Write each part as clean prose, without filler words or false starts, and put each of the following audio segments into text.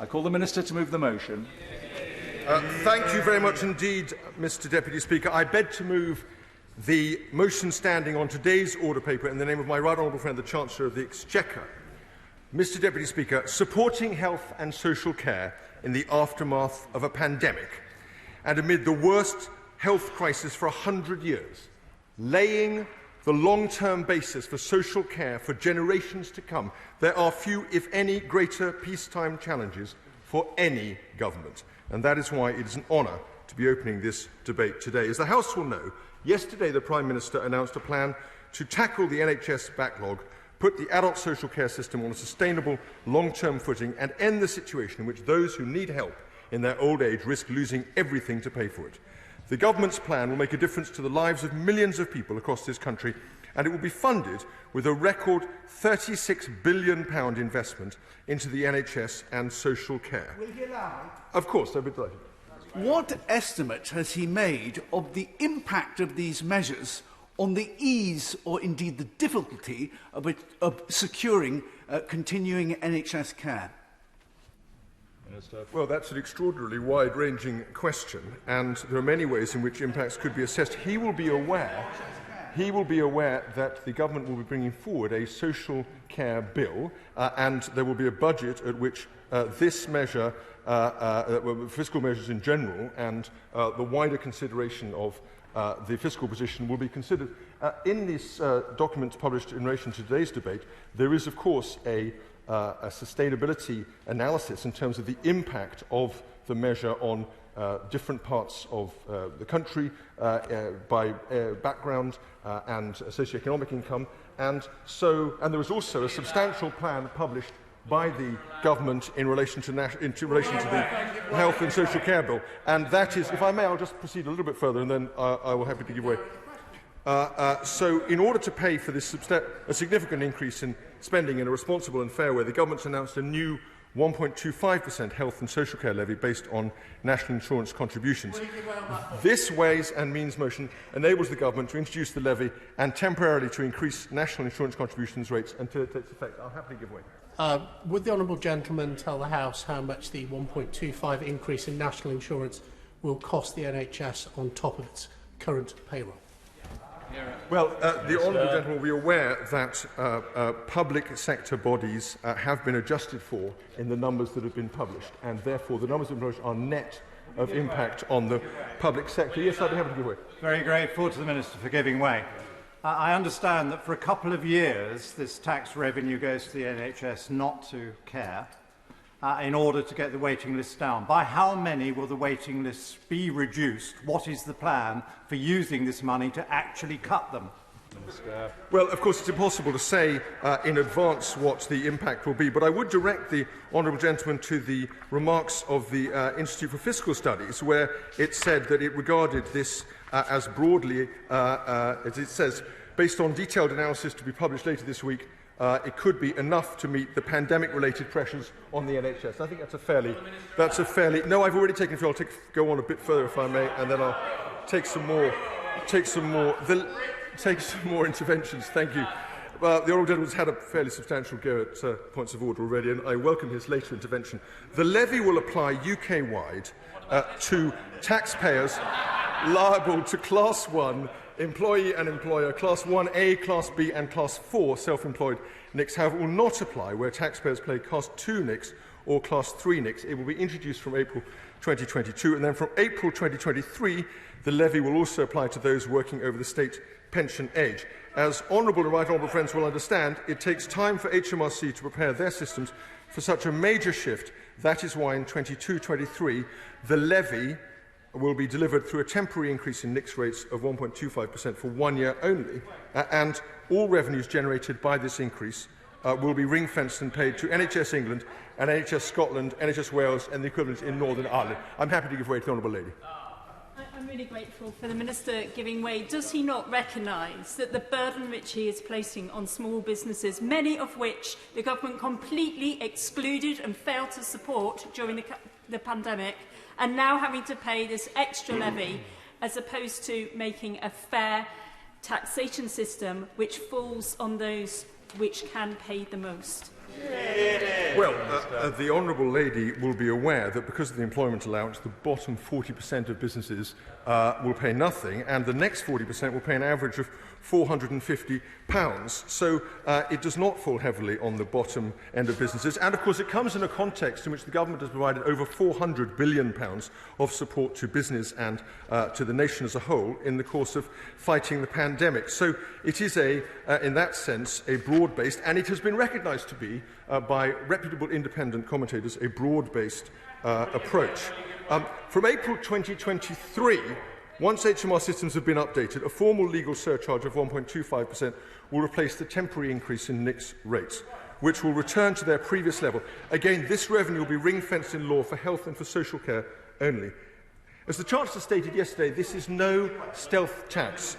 I call the Minister to move the motion. Thank you very much indeed, Mr Deputy Speaker. I beg to move the motion standing on today's order paper in the name of my right honourable friend, the Chancellor of the Exchequer. Mr Deputy Speaker, supporting health and social care in the aftermath of a pandemic and amid the worst health crisis for 100 years, laying the long-term basis for social care for generations to come. There are few, if any, greater peacetime challenges for any government, and that is why it is an honour to be opening this debate today. As the House will know, yesterday the Prime Minister announced a plan to tackle the NHS backlog, put the adult social care system on a sustainable long-term footing and end the situation in which those who need help in their old age risk losing everything to pay for it. The government's plan will make a difference to the lives of millions of people across this country, and it will be funded with a record £36 billion investment into the NHS and social care. Will he allow it? Of course, I'd be delighted. What estimate has he made of the impact of these measures on the ease or indeed the difficulty of securing continuing NHS care? Well, that's an extraordinarily wide-ranging question, and there are many ways in which impacts could be assessed. He will be aware that the government will be bringing forward a social care bill, and there will be a budget at which this measure, fiscal measures in general, and the wider consideration of the fiscal position will be considered. In this document published in relation to today's debate, there is, of course, a sustainability analysis in terms of the impact of the measure on different parts of the country by background and socioeconomic income, and there was also a substantial plan published by the government in relation to the health and social care bill, and that is, if I may, I'll just proceed a little bit further, and then I will happy to give way. So, in order to pay for this a significant increase in spending in a responsible and fair way, the government's announced a new 1.25% health and social care levy based on national insurance contributions. This Ways and Means motion enables the government to introduce the levy and temporarily to increase national insurance contributions rates until it takes effect. I'll happily give way. Would the honourable gentleman tell the House how much the 1.25 increase in national insurance will cost the NHS on top of its current payroll? Well, the honourable gentleman will be aware that public sector bodies have been adjusted for in the numbers that have been published, and therefore the numbers that have been published are net of impact on the public sector. Yes, I'd be happy to give way. Very grateful to the Minister for giving way. I understand that for a couple of years this tax revenue goes to the NHS, not to care, in order to get the waiting lists down. By how many will the waiting lists be reduced? What is the plan for using this money to actually cut them? Well, of course, it's impossible to say in advance what the impact will be, but I would direct the honourable gentleman to the remarks of the Institute for Fiscal Studies, where it said that it regarded this as broadly, as it says, based on detailed analysis to be published later this week, it could be enough to meet the pandemic-related pressures on the NHS. I think that's a fairly. No, I've already taken a few. I'll go on a bit further, if I may, and then I'll take some more interventions. Thank you. The honourable gentleman's had a fairly substantial go at points of order already, and I welcome his later intervention. The levy will apply UK-wide to taxpayers liable to Class 1 employee and employer, Class 1A, Class B and Class 4 self-employed NICs. However, it will not apply where taxpayers pay Class 2 NICs or Class 3 NICs. It will be introduced from April 2022, and then from April 2023, the levy will also apply to those working over the state pension age. As honourable and right honourable friends will understand, it takes time for HMRC to prepare their systems for such a major shift. That is why in 22-23, the levy will be delivered through a temporary increase in NICs rates of 1.25% for 1 year only, and all revenues generated by this increase will be ring-fenced and paid to NHS England and NHS Scotland, NHS Wales and the equivalent in Northern Ireland. I'm happy to give way to the honourable lady. I'm really grateful for the Minister giving way. Does he not recognise that the burden which he is placing on small businesses, many of which the government completely excluded and failed to support during the pandemic, and now having to pay this extra levy, as opposed to making a fair taxation system which falls on those which can pay the most? Well, the honourable lady will be aware that because of the employment allowance, the bottom 40% of businesses will pay nothing, and the next 40% will pay an average of £450. So it does not fall heavily on the bottom end of businesses. And, of course, it comes in a context in which the government has provided over £400 billion of support to business and to the nation as a whole in the course of fighting the pandemic. So it is, in that sense, a broad-based, and it has been recognised to be, by reputable independent commentators, a broad-based approach. From April 2023, once HMR systems have been updated, a formal legal surcharge of 1.25% will replace the temporary increase in NICS rates, which will return to their previous level. Again, this revenue will be ring-fenced in law for health and for social care only. As the Chancellor stated yesterday, this is no stealth tax.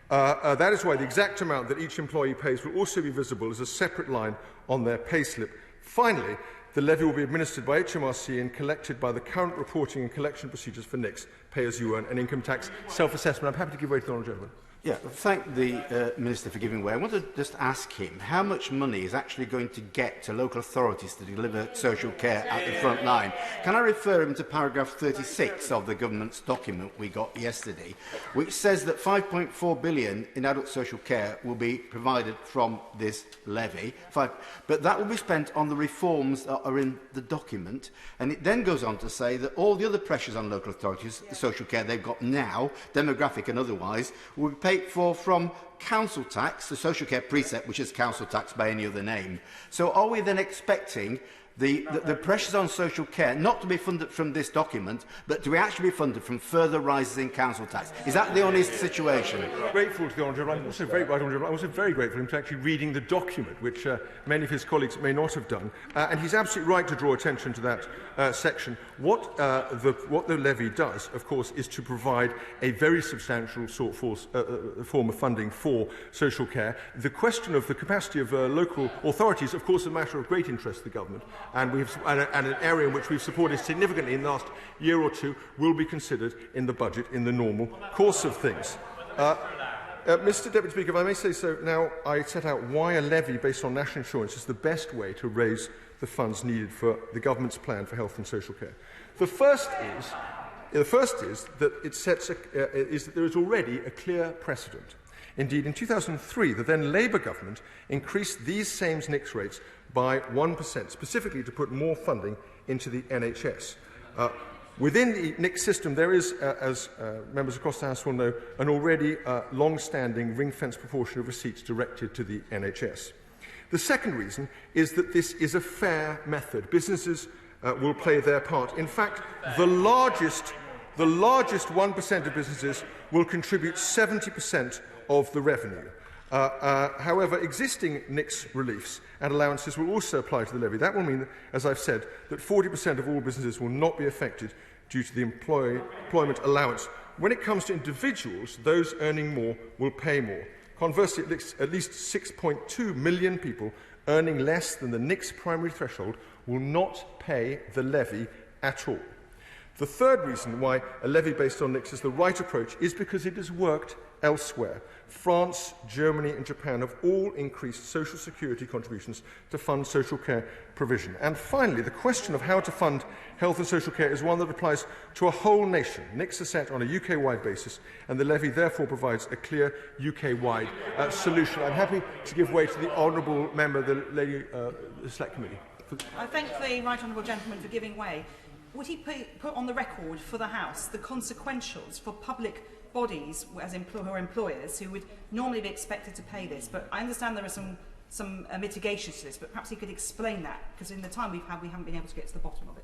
That is why the exact amount that each employee pays will also be visible as a separate line on their payslip. Finally, the levy will be administered by HMRC and collected by the current reporting and collection procedures for NICS, pay-as-you-earn and income tax self-assessment. I'm happy to give way to the honourable gentleman. Yeah, thank the Minister for giving way. I want to just ask him how much money is actually going to get to local authorities to deliver social care at the front line. Can I refer him to paragraph 36 of the government's document we got yesterday, which says that £5.4 billion in adult social care will be provided from this levy, but that will be spent on the reforms that are in the document, and it then goes on to say that all the other pressures on local authorities, the social care they've got now, demographic and otherwise, will be paid for from council tax, the social care precept, which is council tax by any other name. So are we then expecting the pressures on social care not to be funded from this document, but to be actually be funded from further rises in council tax? Is that the honest situation? Grateful to the honourable gentleman. I'm also very grateful for him to actually reading the document, which many of his colleagues may not have done. And he's absolutely right to draw attention to that section. What the levy does, of course, is to provide a very substantial form of funding for social care. The question of the capacity of local authorities, of course, is a matter of great interest to the government. And an area in which we've supported significantly in the last year or two will be considered in the budget in the normal course of things. Mr Deputy Speaker, if I may say so, now I set out why a levy based on national insurance is the best way to raise the funds needed for the government's plan for health and social care. The first is that it sets is that there is already a clear precedent. Indeed, in 2003, the then Labour government increased these same NICS rates by 1%, specifically to put more funding into the NHS. Within the NICS system, there is, as members across the House will know, an already long-standing ring-fence proportion of receipts directed to the NHS. The second reason is that this is a fair method. Businesses will play their part. In fact, the largest 1% of businesses will contribute 70% of the revenue. However, existing NICS reliefs and allowances will also apply to the levy. That will mean, as I've said, that 40% of all businesses will not be affected due to the employment allowance. When it comes to individuals, those earning more will pay more. Conversely, at least 6.2 million people earning less than the NICS primary threshold will not pay the levy at all. The third reason why a levy based on NICS is the right approach is because it has worked elsewhere. France, Germany and Japan have all increased social security contributions to fund social care provision. And finally, the question of how to fund health and social care is one that applies to a whole nation. NICS are set on a UK-wide basis, and the levy therefore provides a clear UK-wide solution. I'm happy to give way to the honourable member, the Lady Select Committee. I thank the right honourable gentleman for giving way. Would he put on the record for the House the consequentials for public bodies as who are employers who would normally be expected to pay this? But I understand there are some mitigations to this, but perhaps he could explain that, because in the time we've had, we haven't been able to get to the bottom of it.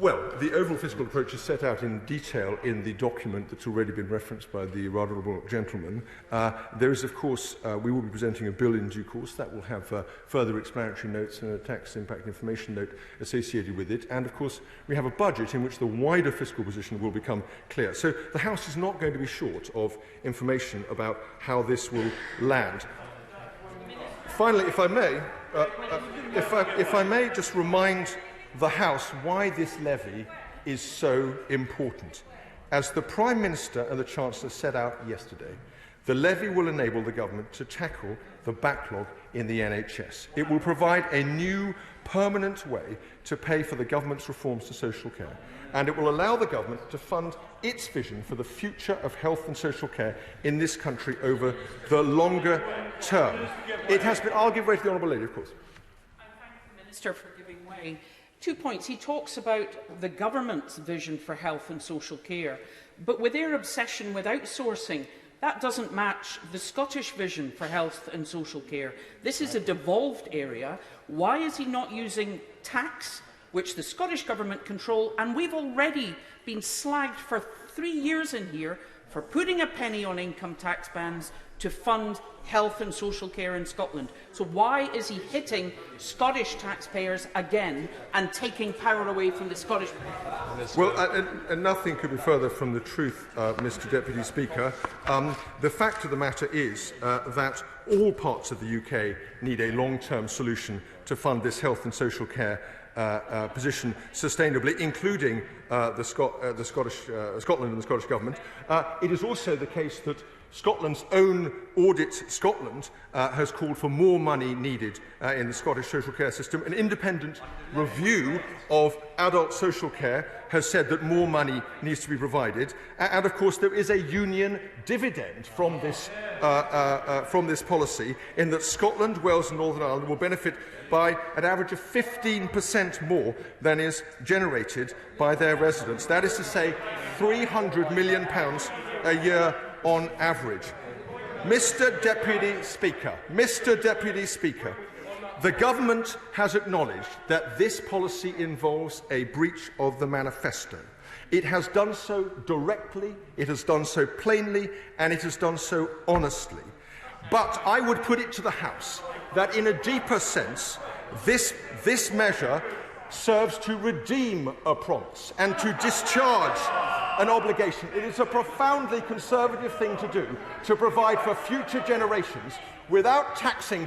Well, the overall fiscal approach is set out in detail in the document that's already been referenced by the right honourable gentleman. There is, of course, we will be presenting a bill in due course that will have further explanatory notes and a tax impact information note associated with it. And, of course, we have a budget in which the wider fiscal position will become clear. So the House is not going to be short of information about how this will land. Finally, if I may just remind the House why this levy is so important. As the Prime Minister and the Chancellor set out yesterday, the levy will enable the government to tackle the backlog in the NHS. It will provide a new permanent way to pay for the government's reforms to social care, and it will allow the government to fund its vision for the future of health and social care in this country over the longer term. It has been... I'll give way to the Honourable Lady, of course. I thank the Minister for giving way. 2 points. He talks about the government's vision for health and social care, but with their obsession with outsourcing, that doesn't match the Scottish vision for health and social care. This is a devolved area. Why is he not using tax, which the Scottish Government control, and we've already been slagged for 3 years in here for putting a penny on income tax bands to fund health and social care in Scotland? So why is he hitting Scottish taxpayers again and taking power away from the Scottish people? Well, and nothing could be further from the truth, Mr Deputy Speaker. The fact of the matter is that all parts of the UK need a long-term solution to fund this health and social care position sustainably, including Scotland and the Scottish Government. It is also the case that Scotland's own Audit Scotland has called for more money needed in the Scottish social care system. An independent review of adult social care has said that more money needs to be provided. And of course, there is a union dividend from this policy, in that Scotland, Wales and Northern Ireland will benefit by an average of 15% more than is generated by their residents. That is to say, £300 million a year on average. Mr Deputy Speaker, the government has acknowledged that this policy involves a breach of the manifesto. It has done so directly, it has done so plainly, and it has done so honestly. But I would put it to the House that in a deeper sense, this measure serves to redeem a promise and to discharge an obligation. It is a profoundly conservative thing to do, to provide for future generations without taxing,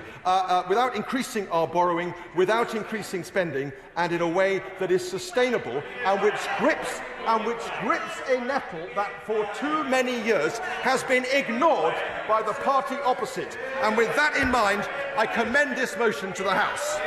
without increasing our borrowing, without increasing spending, and in a way that is sustainable and which grips a nettle that for too many years has been ignored by the party opposite. And with that in mind, I commend this motion to the House.